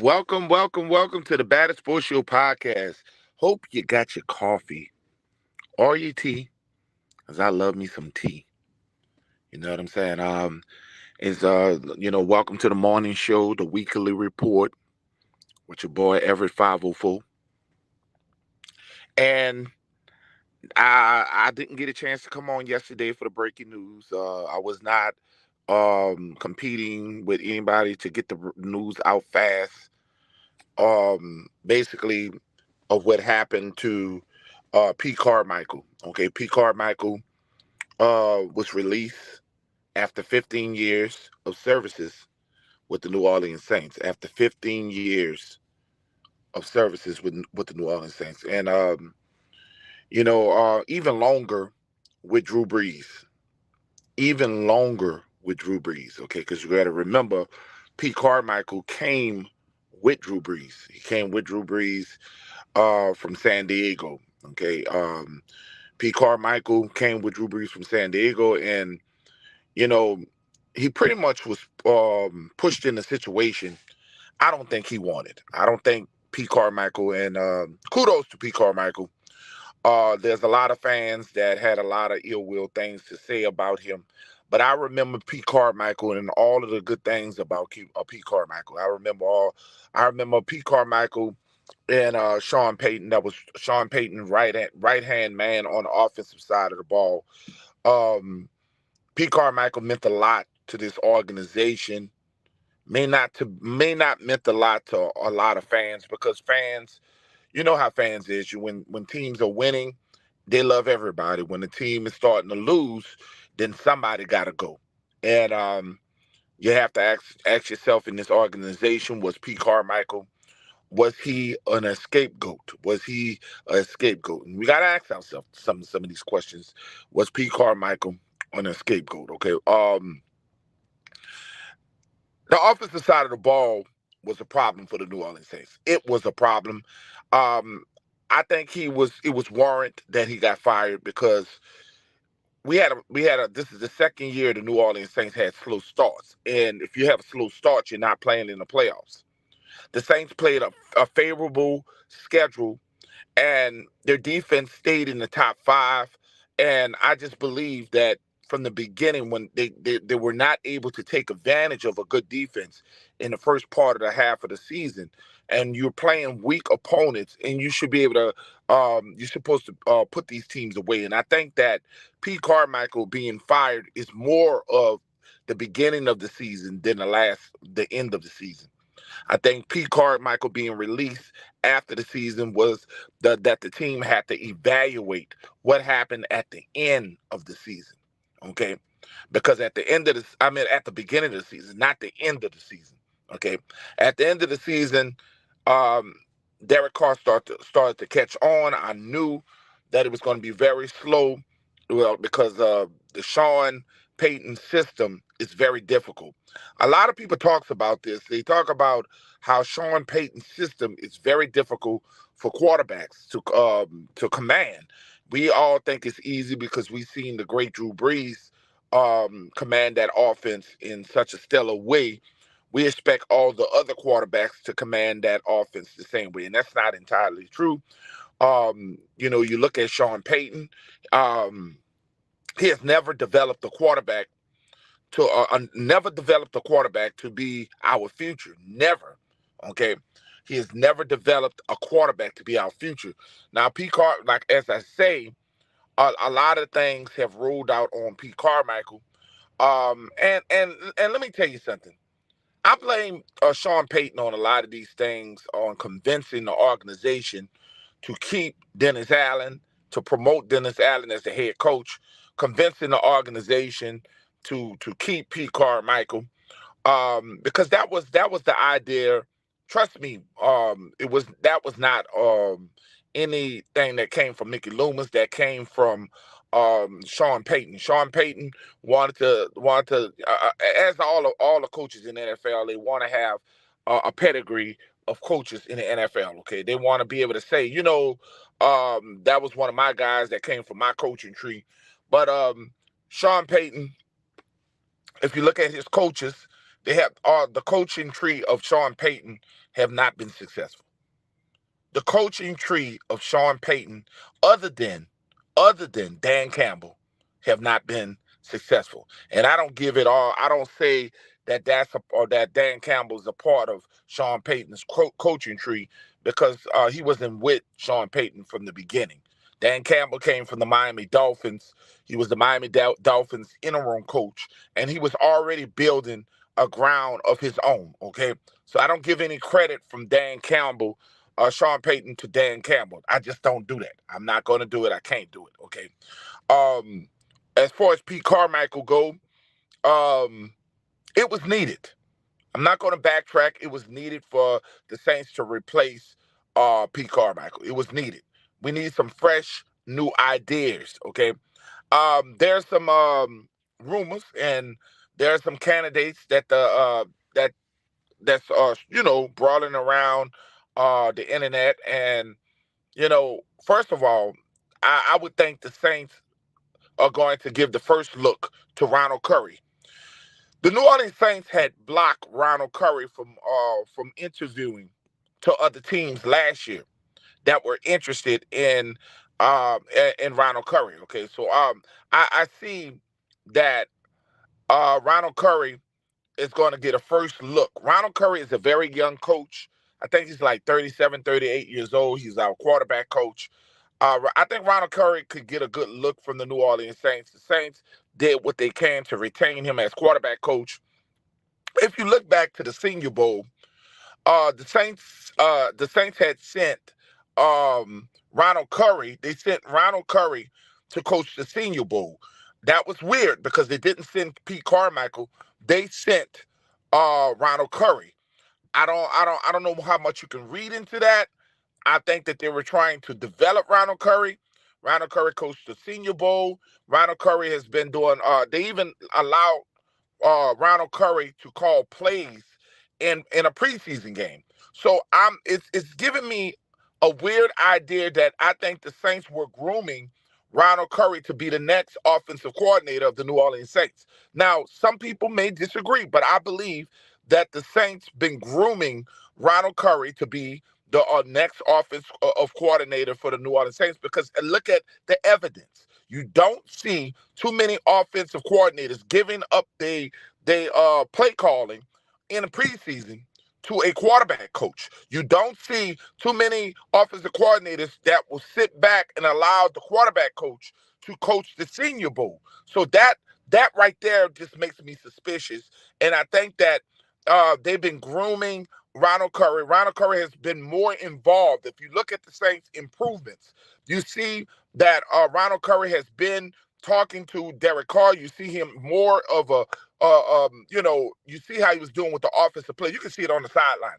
Welcome to the Baddest Sports Show podcast. Hope you got your coffee or your tea, as I love me some tea. You know what I'm saying? Welcome to the morning show, the weekly report with your boy Everett 504. And I didn't get a chance to come on yesterday for the breaking news. I was not competing with anybody to get the news out fast. Basically of what happened to P. Carmichael. Okay, P. Carmichael was released after 15 years of services with the New Orleans Saints. After 15 years of services with the New Orleans Saints, and even longer with Drew Brees. Even longer with Drew Brees. Okay, because you got to remember, P. Carmichael came with Drew Brees. He came with Drew Brees from San Diego. Okay, P. Carmichael came with Drew Brees from San Diego, and you know, he pretty much was pushed in a situation I don't think he wanted. I don't think P. Carmichael, and kudos to P. Carmichael. There's a lot of fans that had a lot of ill will things to say about him, but I remember P. Carmichael and all of the good things about P. Carmichael. I remember P. Carmichael and Sean Payton. That was Sean Payton, right hand man on the offensive side of the ball. Um, Pete Carmichael meant a lot to this organization. May not meant a lot to a lot of fans, because fans, you know how fans is. When teams are winning, they love everybody. When the team is starting to lose, then somebody got to go. And you have to ask yourself, in this organization, was Pete Carmichael, was he an scapegoat? Was he a scapegoat? And we got to ask ourselves some of these questions. Was Pete Carmichael an scapegoat? Okay. The offensive side of the ball was a problem for the New Orleans Saints. It was a problem. Um, I think it was warrant that he got fired, because we had a this is the second year the New Orleans Saints had slow starts. And if you have a slow start, you're not playing in the playoffs. The Saints played a favorable schedule, and their defense stayed in the top five. And I just believe that from the beginning, when they were not able to take advantage of a good defense in the first part of the half of the season, and you're playing weak opponents, and you should be able to, you're supposed to put these teams away. And I think that Pete Carmichael being fired is more of the beginning of the season than the end of the season. I think Pete Carmichael being released after the season was that the team had to evaluate what happened at the end of the season. Okay, because at the beginning of the season, not the end of the season. Okay, at the end of the season, um, Derek Carr started to catch on. I knew that it was going to be very slow, well, because the Sean Payton system is very difficult. A lot of people talks about this. They talk about how Sean Payton's system is very difficult for quarterbacks to command. We all think it's easy because we've seen the great Drew Brees command that offense in such a stellar way. We expect all the other quarterbacks to command that offense the same way, and that's not entirely true. You look at Sean Payton. Um, he has never developed a quarterback to be our future. Never. Okay. He has never developed a quarterback to be our future. Now, Pete like as I say, a lot of things have rolled out on Pete Carmichael. And let me tell you something. I blame Sean Payton on a lot of these things, on convincing the organization to keep Dennis Allen, to promote Dennis Allen as the head coach, convincing the organization to keep Pete Carmichael, because that was the idea. Trust me, that was not anything that came from Mickey Loomis. That came from Sean Payton. Sean Payton wanted to as all the coaches in the NFL, they want to have a pedigree of coaches in the NFL. Okay, they want to be able to say, that was one of my guys that came from my coaching tree. But Sean Payton, if you look at his coaches, They have the coaching tree of Sean Payton have not been successful. The coaching tree of Sean Payton, other than Dan Campbell, have not been successful. And I don't give it all. I don't say that or that Dan Campbell is a part of Sean Payton's coaching tree because he wasn't with Sean Payton from the beginning. Dan Campbell came from the Miami Dolphins. He was the Miami Dolphins interim coach, and he was already building a ground of his own. Okay, so I don't give any credit from Dan Campbell, Sean Payton to Dan Campbell. I just don't do that. I'm not going to do it. I can't do it. Okay. Um, as far as Pete Carmichael go, um, it was needed. I'm not going to backtrack. It was needed for the Saints to replace Pete Carmichael. It was needed. We need some fresh, new ideas. Okay. There's some rumors and there are some candidates that that's brawling around the internet. And first of all, I would think the Saints are going to give the first look to Ronald Curry. The New Orleans Saints had blocked Ronald Curry from interviewing to other teams last year that were interested in Ronald Curry. Okay, so I see that Ronald Curry is going to get a first look. Ronald Curry is a very young coach. I think he's like 37, 38 years old. He's our quarterback coach. I think Ronald Curry could get a good look from the New Orleans Saints. The Saints did what they can to retain him as quarterback coach. If you look back to the Senior Bowl, the Saints had sent Ronald Curry. They sent Ronald Curry to coach the Senior Bowl. That was weird because they didn't send Pete Carmichael. They sent Ronald Curry. I don't know how much you can read into that. I think that they were trying to develop Ronald Curry. Ronald Curry coached the Senior Bowl. Ronald Curry has been doing. They even allowed Ronald Curry to call plays in a preseason game. So it's giving me a weird idea that I think the Saints were grooming Ronald Curry to be the next offensive coordinator of the New Orleans Saints. Now, some people may disagree, but I believe that the Saints been grooming Ronald Curry to be the next offense of coordinator for the New Orleans Saints because look at the evidence. You don't see too many offensive coordinators giving up they play calling in the preseason to a quarterback coach. You don't see too many offensive coordinators that will sit back and allow the quarterback coach to coach the Senior Bowl. So that right there just makes me suspicious. And I think that they've been grooming Ronald Curry. Ronald Curry has been more involved. If you look at the Saints' improvements, you see that Ronald Curry has been talking to Derek Carr. You see him more of you see how he was doing with the offensive play. You can see it on the sideline.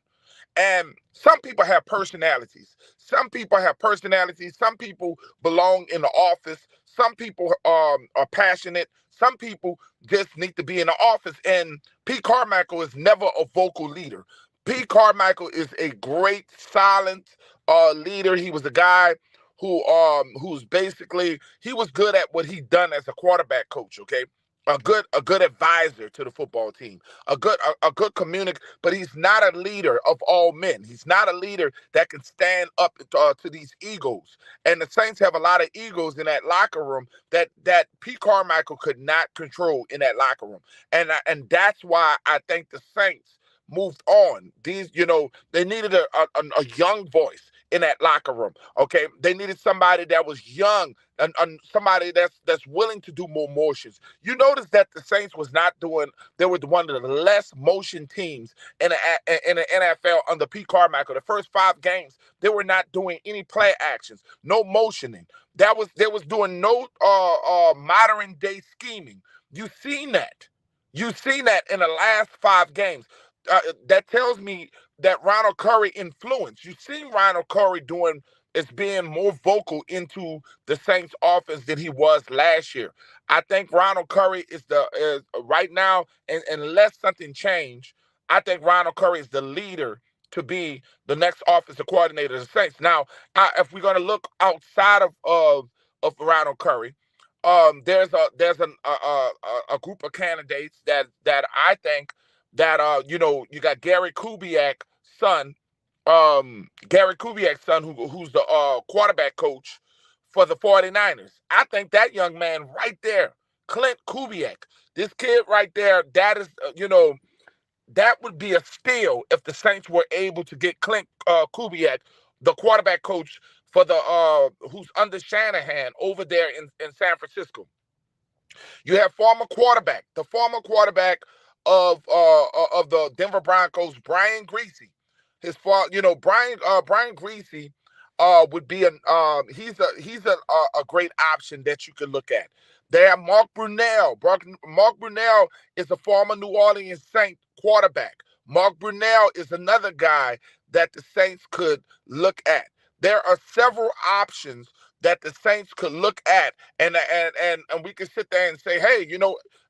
And some people have personalities. Some people have personalities. Some people belong in the office. Some people are passionate. Some people just need to be in the office. And Pete Carmichael is never a vocal leader. Pete Carmichael is a great silent leader. He was a guy who's basically he was good at what he done as a quarterback coach. Okay, a good advisor to the football team, a good communicator, but he's not a leader of all men. He's not a leader that can stand up to these egos. And the Saints have a lot of egos in that locker room that Pete Carmichael could not control in that locker room. And that's why I think the Saints moved on. They needed a young voice in that locker room. Okay, they needed somebody that was young and somebody that's willing to do more motions. You notice that the Saints was not doing. They were one of the less motion teams in the NFL under Pete Carmichael. The first 5 games, they were not doing any play actions, no motioning. They was doing no modern day scheming. You've seen that. You've seen that in the last 5 games. That tells me that Ronald Curry influence. You've seen Ronald Curry doing is being more vocal into the Saints offense than he was last year. I think Ronald Curry is right now, and unless something changed, I think Ronald Curry is the leader to be the next offensive coordinator of the Saints. Now, if we're going to look outside of Ronald Curry, there's a group of candidates that I think that you got Gary Kubiak's son, who's the quarterback coach for the 49ers. I think that young man right there, Clint Kubiak, this kid right there, that is, that would be a steal if the Saints were able to get Clint Kubiak, the quarterback coach for the who's under Shanahan over there in San Francisco. You have the former quarterback of the Denver Broncos, Brian Greasy. His father, Brian Greasy would be a great option that you could look at. They have Mark Brunell. Mark Brunell is a former New Orleans Saints quarterback. Mark Brunell is another guy that the Saints could look at. There are several options that the Saints could look at, and we can sit there and say, hey,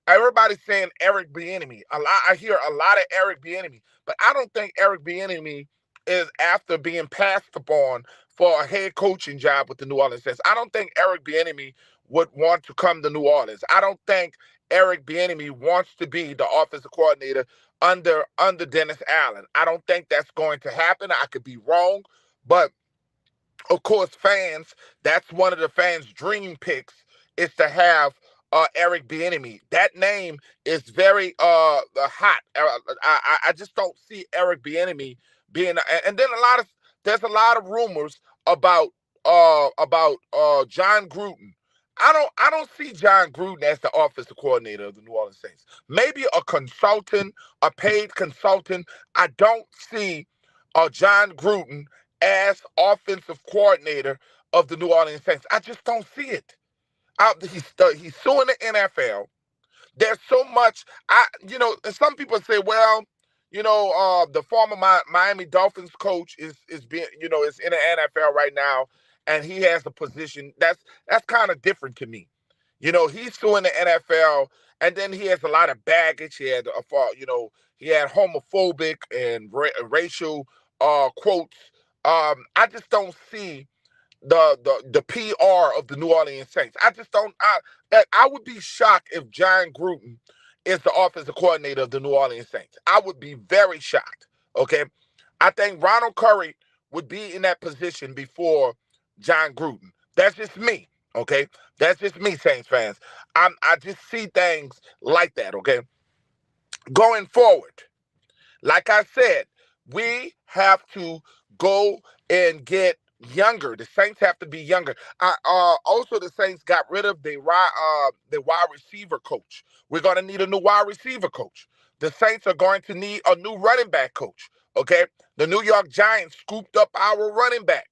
everybody's saying Eric Bieniemy. I hear a lot of Eric Bieniemy, but I don't think Eric Bieniemy is after being passed upon for a head coaching job with the New Orleans Saints. I don't think Eric Bieniemy would want to come to New Orleans. I don't think Eric Bieniemy wants to be the offensive coordinator under Dennis Allen. I don't think that's going to happen. I could be wrong, but of course, that's one of the fans' dream picks is to have Eric Bieniemy. That name is very hot. I just don't see Eric Bieniemy being. And then there's a lot of rumors about John Gruden. I don't see John Gruden as the offensive coordinator of the New Orleans Saints. Maybe a consultant, a paid consultant. I don't see John Gruden as offensive coordinator of the New Orleans Saints. I just don't see it. He's suing the NFL. There's so much. And some people say, well, the former Miami Dolphins coach is being, is in the NFL right now, and he has a position that's kind of different to me. He's suing the NFL, and then he has a lot of baggage. He had homophobic and racial quotes. I just don't see the PR of the New Orleans Saints. I just don't. I would be shocked if John Gruden is the offensive coordinator of the New Orleans Saints. I would be very shocked. Okay, I think Ronald Curry would be in that position before John Gruden. That's just me. Okay, that's just me, Saints fans. I just see things like that. Okay, going forward. Like I said, we have to go and get younger. The Saints have to be younger. Also, the Saints got rid of the wide receiver coach. We're going to need a new wide receiver coach. The Saints are going to need a new running back coach. Okay, the New York Giants scooped up our running back.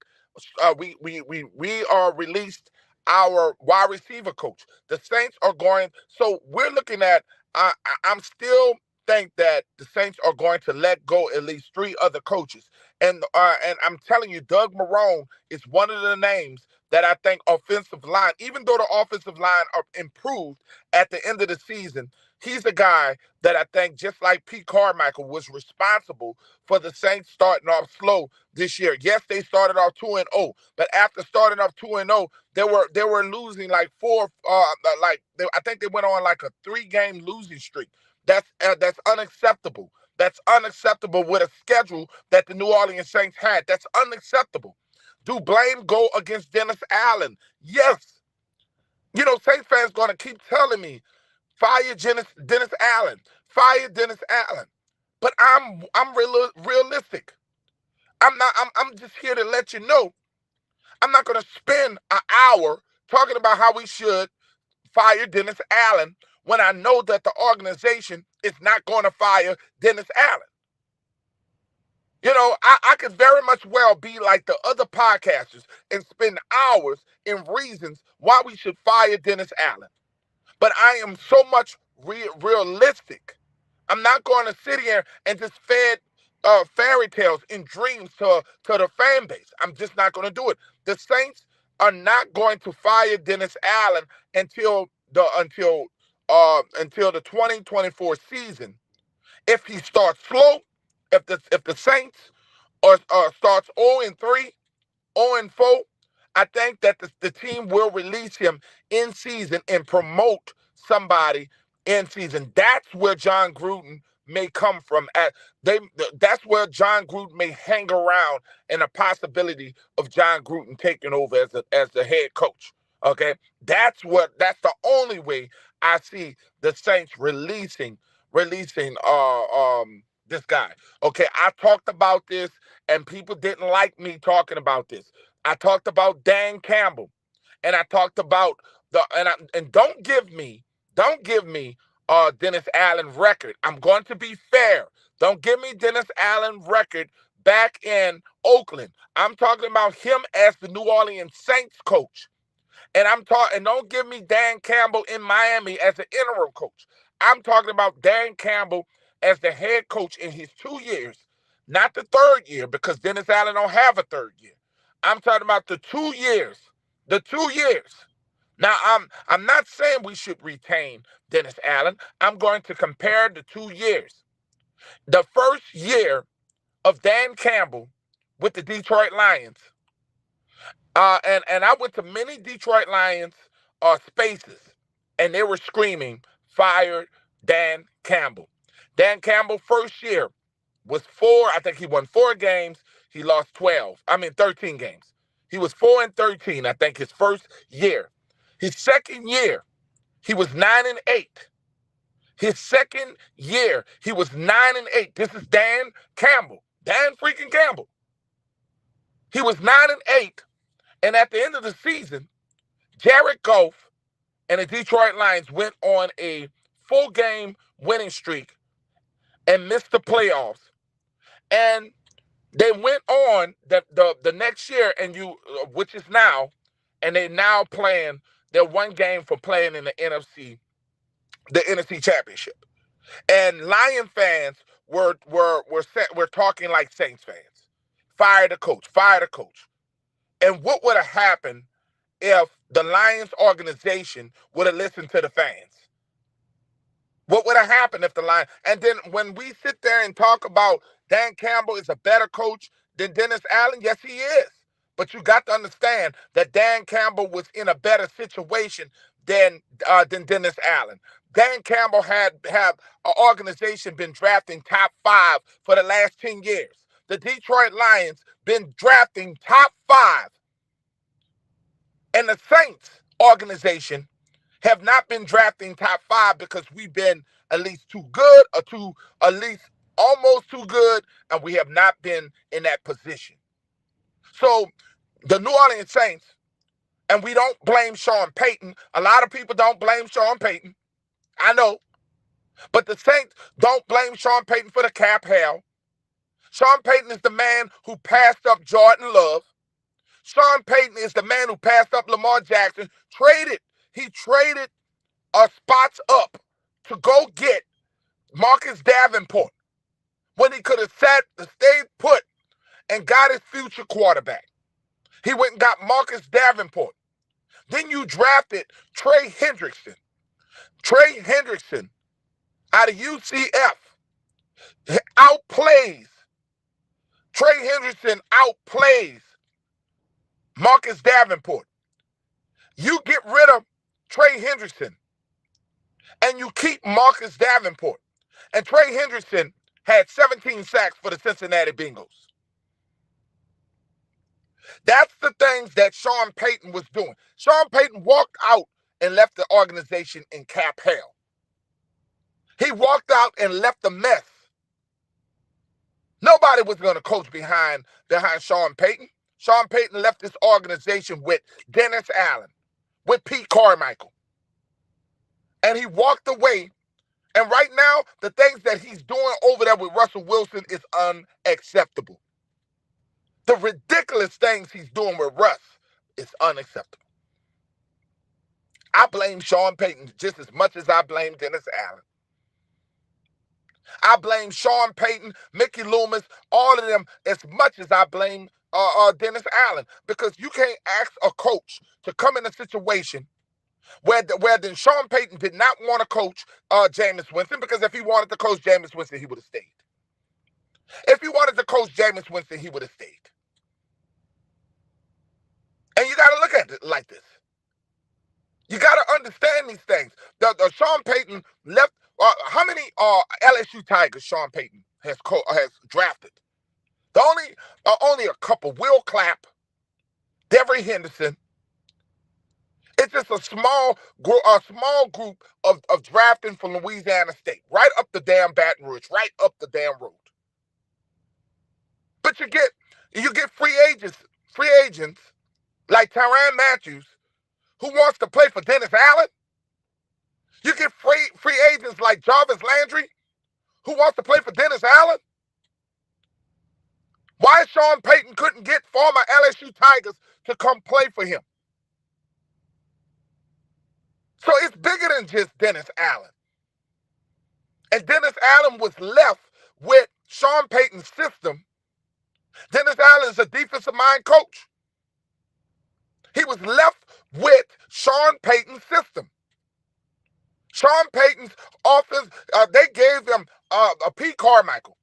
We are released our wide receiver coach. The Saints are going. So we're looking at. I'm still think that the Saints are going to let go at least three other coaches. And I'm telling you, Doug Marrone is one of the names that I think offensive line, even though the offensive line are improved at the end of the season, he's a guy that I think, just like Pete Carmichael, was responsible for the Saints starting off slow this year. Yes, they started off 2-0, but after starting off 2-0, they were losing like I think they went on like a 3-game losing streak. That's unacceptable. That's unacceptable with a schedule that the New Orleans Saints had. That's unacceptable. Do blame go against Dennis Allen? Yes. Saints fans going to keep telling me, fire Dennis Allen. Fire Dennis Allen. But I'm realistic. I'm just here to let you know. I'm not going to spend an hour talking about how we should fire Dennis Allen when I know that the organization is not going to fire Dennis Allen. I could very much well be like the other podcasters and spend hours in reasons why we should fire Dennis Allen. But I am so much realistic. I'm not going to sit here and just fed fairy tales and dreams to the fan base. I'm just not going to do it. The Saints are not going to fire Dennis Allen until the 2024 season. If he starts slow, if the Saints starts 0-3, 0-4, I think that the team will release him in season and promote somebody in season. That's where John Gruden may come from. That's where John Gruden may hang around, and a possibility of John Gruden taking over as the head coach. Okay, that's the only way I see the Saints releasing this guy. Okay, I talked about this, and people didn't like me talking about this. I talked about Dan Campbell, and I talked about and don't give me Dennis Allen record. I'm going to be fair. Don't give me Dennis Allen record back in Oakland. I'm talking about him as the New Orleans Saints coach. And don't give me Dan Campbell in Miami as an interim coach. I'm talking about Dan Campbell as the head coach in his 2 years, not the third year, because Dennis Allen don't have a third year. I'm talking about the 2 years. The 2 years. Now, I'm not saying we should retain Dennis Allen. I'm going to compare the 2 years. The first year of Dan Campbell with the Detroit Lions, and I went to many Detroit Lions spaces, and they were screaming, "Fire Dan Campbell." Dan Campbell first year was I think he won 4 games. He lost 13 games. He was 4-13, I think, his first year. His second year, he was 9-8. His second year, he was 9-8. This is Dan Campbell. Dan freaking Campbell. He was 9-8. And at the end of the season, Jared Goff and the Detroit Lions went on a 4-game winning streak and missed the playoffs. And they went on the next year, which is now, and they now playing their 1 game for playing in the NFC Championship. And Lion fans were talking like Saints fans. Fire the coach, fire the coach. And what would have happened if the Lions organization would have listened to the fans? What would have happened if the Lions... And then when we sit there and talk about Dan Campbell is a better coach than Dennis Allen, yes, he is. But you got to understand that Dan Campbell was in a better situation than Dennis Allen. Dan Campbell have an organization been drafting top 5 for the last 10 years. The Detroit Lions been drafting top 5. And the Saints organization have not been drafting top 5 because we've been at least too good or at least almost too good, and we have not been in that position. So the New Orleans Saints, and we don't blame Sean Payton. A lot of people don't blame Sean Payton. I know. But the Saints don't blame Sean Payton for the cap hell. Sean Payton is the man who passed up Jordan Love. Sean Payton is the man who passed up Lamar Jackson. He traded spots up to go get Marcus Davenport when he could have stayed put and got his future quarterback. He went and got Marcus Davenport. Then you drafted Trey Hendrickson. Trey Hendrickson out of UCF outplays. Trey Hendrickson outplays Marcus Davenport. You get rid of Trey Hendrickson and you keep Marcus Davenport. And Trey Hendrickson had 17 sacks for the Cincinnati Bengals. That's the things that Sean Payton was doing. Sean Payton walked out and left the organization in cap hell. He walked out and left a mess. Nobody was going to coach behind Sean Payton. Sean Payton left this organization with Dennis Allen, with Pete Carmichael. And he walked away. And right now, the things that he's doing over there with Russell Wilson is unacceptable. The ridiculous things he's doing with Russ is unacceptable. I blame Sean Payton just as much as I blame Dennis Allen. I blame Sean Payton, Mickey Loomis, all of them as much as I blame Dennis Allen, because you can't ask a coach to come in a situation where then Sean Payton did not want to coach Jameis Winston, because if he wanted to coach Jameis Winston, he would have stayed. If he wanted to coach Jameis Winston, he would have stayed. And you got to look at it like this. You got to understand these things. Sean Payton left how many LSU Tigers Sean Payton has drafted? The only a couple. Will Clapp, Devery Henderson. It's just a small group of drafting from Louisiana State, right up the damn Baton Rouge, right up the damn road. But you get free agents like Tyrann Matthews, who wants to play for Dennis Allen. You get free agents like Jarvis Landry, who wants to play for Dennis Allen. Why Sean Payton couldn't get former LSU Tigers to come play for him? So it's bigger than just Dennis Allen. And Dennis Allen was left with Sean Payton's system. Dennis Allen is a defensive mind coach. He was left with Sean Payton's system. Sean Payton's offense, they gave him a P. Carmichael.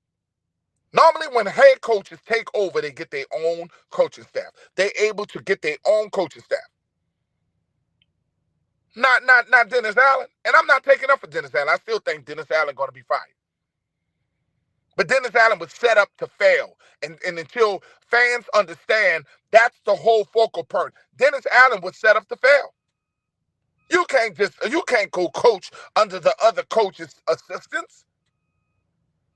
Normally when head coaches take over, they get their own coaching staff. They're able to get their own coaching staff. Not Dennis Allen. And I'm not taking up for Dennis Allen. I still think Dennis Allen going to be fired. But Dennis Allen was set up to fail. And until fans understand, that's the whole focal point. Dennis Allen was set up to fail. You can't go coach under the other coach's assistants.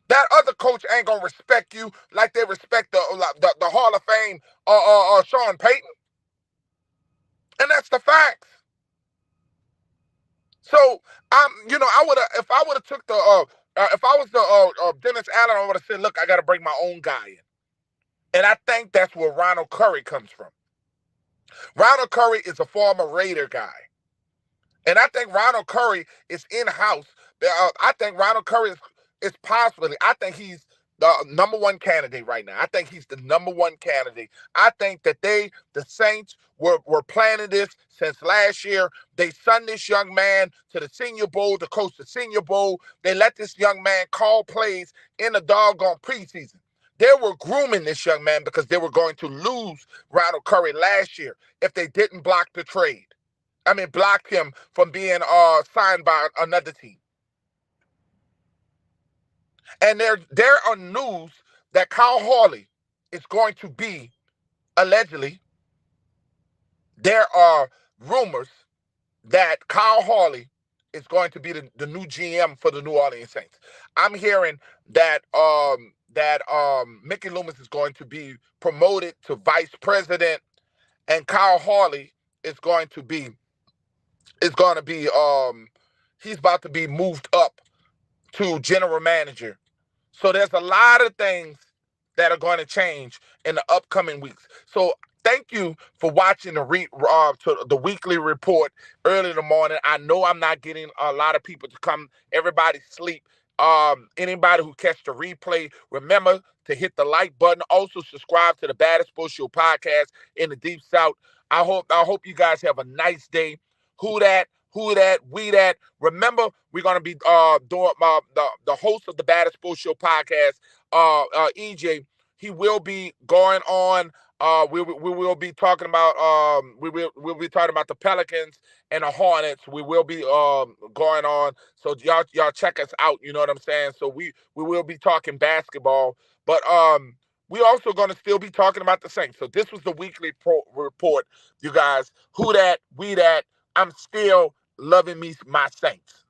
That other coach ain't gonna respect you like they respect the Hall of Fame Sean Payton. And that's the facts. So I would have if I would have took the if I was the Dennis Allen, I would have said, look, I got to bring my own guy in. And I think that's where Ronald Curry comes from. Ronald Curry is a former Raider guy. And I think Ronald Curry is in-house. I think Ronald Curry is possibly, I think he's the number one candidate right now. I think he's the number one candidate. I think that the Saints were planning this since last year. They sent this young man to the Senior Bowl to coach the Senior Bowl. They let this young man call plays in the doggone preseason. They were grooming this young man because they were going to lose Ronald Curry last year if they didn't block the trade. Block him from being signed by another team. And there are news that Kyle Hawley is going to be, allegedly, there are rumors that Kyle Hawley is going to be the new GM for the New Orleans Saints. I'm hearing that Mickey Loomis is going to be promoted to vice president, and Kyle Hawley is going to be he's about to be moved up to general manager. So there's a lot of things that are going to change in the upcoming weeks. So thank you for watching the weekly report early in the morning. I know I'm not getting a lot of people to come. Everybody sleep. Anybody who catch the replay, remember to hit the like button. Also subscribe to the Baddest Sports Show podcast in the Deep South. I hope you guys have a nice day. Who that, we that. Remember, we're going to be doing the host of the Baddest Sports Show podcast, EJ. He will be going on. We will be talking about we'll be talking about the Pelicans and the Hornets. We will be going on. So y'all check us out. You know what I'm saying? So we will be talking basketball, but we also going to still be talking about the Saints. So this was the weekly report, you guys. Who that, we that. I'm still loving my Saints.